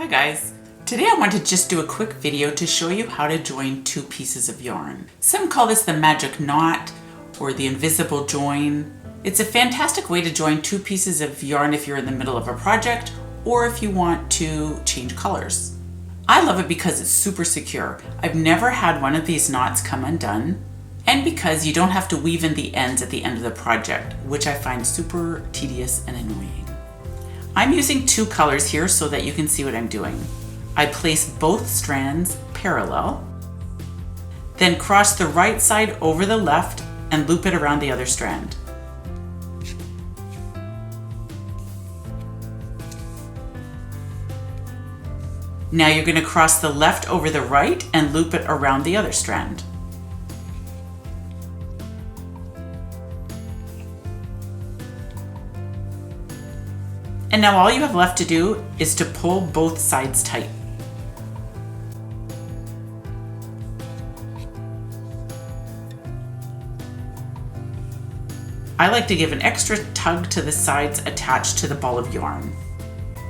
Hi guys! Today I want to just do a quick video to show you how to join two pieces of yarn. Some call this the magic knot or the invisible join. It's a fantastic way to join two pieces of yarn if you're in the middle of a project or if you want to change colors. I love it because it's super secure. I've never had one of these knots come undone, and because you don't have to weave in the ends at the end of the project, which I find super tedious and annoying. I'm using two colors here so that you can see what I'm doing. I place both strands parallel, then cross the right side over the left and loop it around the other strand. Now you're going to cross the left over the right and loop it around the other strand. And now all you have left to do is to pull both sides tight. I like to give an extra tug to the sides attached to the ball of yarn.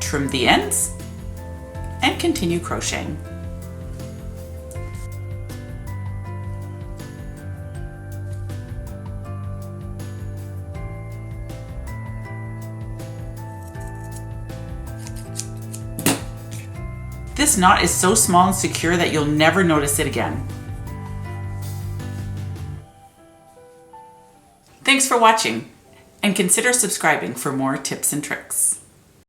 Trim the ends and continue crocheting. This knot is so small and secure that you'll never notice it again. Thanks for watching, and consider subscribing for more tips and tricks.